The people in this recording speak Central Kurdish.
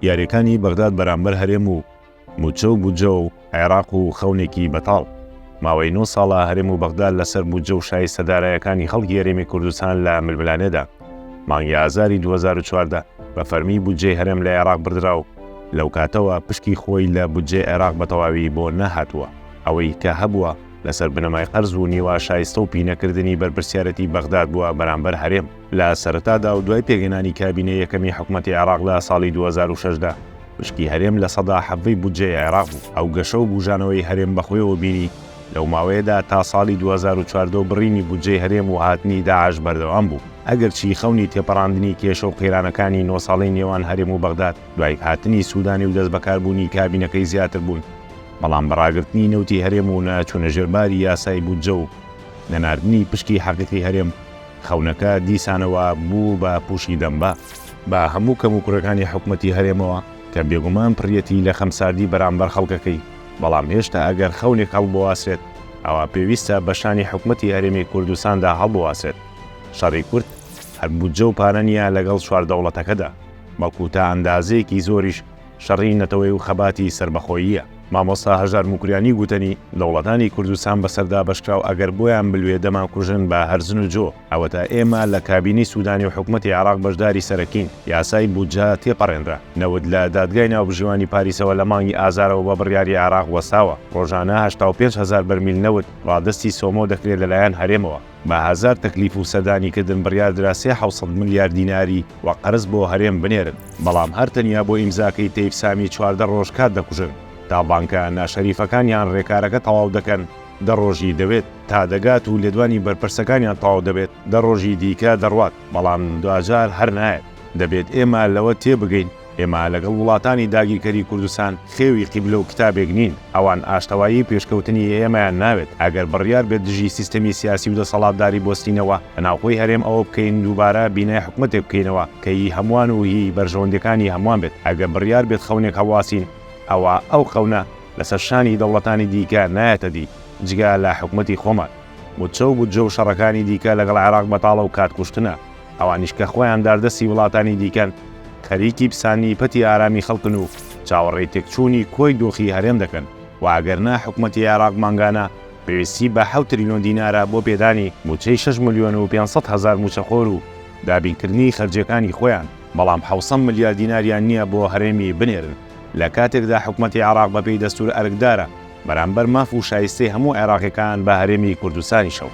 یاریەکانی بەغداد بەرامبەر هەرێم و موچە و بوجە و عێراق و خەونێکی بەتاڵ. ماوەی 9 ساڵە هەرێم و بەغداد لەسەر بوجە و شای سەدارایەکانی خەڵکی هەرێمی کوردستان لە ململانێدا. مانگی ئازاری 2014 بە فەرمی بوجەی هەرێم لە عێراق بردرا و لەو کاتەوە پشکی خۆی لە بوجەی عێراق بە تەواوی بۆ نەهاتووە. ئەوەی کە هەبووە لەسەر بنەمای قەرز و نیوا شایستە و پینەکردنی بەرپرسیارەتی بەغداد بووە بەرامبەر هەرێم. لە سەرەتادا و دوای پێگەێنانی کابینەی یەکەمی حکوومەتی عێراق لە ساڵی 2006دا پشکی هەرێم لە سەدا 7 بوجەی عێراق بوو. ئەو گەشە و بوژانەوەی هەرێم بەخۆیەوە بینی لەو ماوەیەدا تا ساڵی 2014 و بڕینی بوجەی هەرێم و هاتنی داعش بەردەوام بوو. ئەگەرچی خەونی تێپەڕاندنی کێشە و قەیرانەکانی 9 ساڵەی نێوان هەرێم و بەغداد دوای هاتنی سوودانی و دەست بەکاربوونی کابینەکەی زیاتر بوون، بەڵام بەڕاگرتنی نەوتی هەرێم و نەچوونە ژێرباری یاسای بوجە و نەناردنی پشکی حەقیقی هەرێم، خەونەکە دیسانەوە بوو بە پوشی دەمبا بە هەموو کەم و کوڕەکانی حکوومەتی هەرێمەوە کە بێگومان پڕیەتی لە خەمساردی بەرامبەر خەڵکەکەی. بەڵام هێشتا ئەگەر خەونێک هەڵبواسرێت ئەوە پێویستە بە شانی حکوومەتی هەرێمی کوردستاندا هەڵبواسرێت. شەڕی کورد هەر بوجە و پارە نییە لەگەڵ چوار دەوڵەتەکەدا، بەڵکو تا ئەندازەیەکی زۆریش شەڕی نەتەوەی و خەباتی سربەخۆییە. مامۆستا هەژار موکریانی گوتنی دەوڵەتانی کوردستان بەسەردا بەشکراو ئەگەر بۆیان بلوێ دەمان کوژن بە هەرزن و جۆ. ئەوە تا ئێمە لە کابینی سوودانی و حکوومەتی عێراق بەشداری سەرەکین. یاسای بوجە تێپەڕێنرا، نەود لە دادگای ناوبژیوانی پاریسەوە لە مانگی ئازارەوە بە بڕیاری عێراق وەساوە. ڕۆژانە 85,000 بەرمیل نەود ڕادستی سۆمۆ دەکرێت لەلایەن هەرێمەوە. بە هزار تەکلیف و سەدانیکردن بڕیاردرا 700 ملیار دیناری و قەرز بۆ هەرێم بنێرن، بەڵام هەرتەنیا بۆ ئیمزاکەی تەیب سامی 14 ڕۆژ کات دەکوژن. تا بانکە ناشەریفەکانیان ڕێکارەکە تەواو دەکەن 10 ڕۆژی دەبێت، تا دەگات و لێدوانی بەرپرسەکانیان تەواو دەبێت 10 ڕۆژی دیکە دەڕوات، بەڵام دوجار هەر نایەت. دەبێت ئێمە لەوە تێبگەین ئێمە لەگەڵ وڵاتانی داگیرکەری کوردستان خێوی قیبلە و کتابێک نین. ئەوان ئاشتەوایی پێشکەوتنی ئێمەیان ناوێت. ئەگەر بڕیار بێت دژی سیستەمی سیاسی و دەسەڵاتداری بۆستینەوە لەناوخۆی هەرێم ئەوە بکەین دووبارە بینای حکوومەتێک بکەینەوە کە هی هەمووان و هی بەرژەوەندەکانی هەمووان بێت. ئەگەر بڕیار بێت خەونێک هەواسین ئەوە ئەو خەونە لەسەر شانی دەوڵەتانی دیکە نایەتە دی جگا لە حکوومەتی خۆمان. موچە و بوجە و شەڕەکانی دیکە لەگەڵ عێراق بەتاڵە و کاتکوشتنە. ئەوانیش کە خۆیان داردەستی وڵاتانی دیکەن خەریکی پسانی پەتی ئارامی خەڵکن و چاوەڕێی تێکچوونی کۆی دۆخی هەرێم دەکەن. و ئەگەرنا حکوومەتی عێراق مانگانە پێویستی بە 7 تریلیۆن دینارە بۆ پێدانی موچەی 6 ملیۆن و 500,000 موچەخۆر و دابینکردنی خەرجیەکانی خۆیان، بەڵام 700 ملیار دیناریان نییە بۆ هەرێمی بنێرن. لە کاتێکدا حکوومەتی عێراق بەپێی دەستور ئەرکدارە بەرامبەر ماف و شایستەی هەموو عێراقیەکان بە هەرێمی کوردستانی شەو.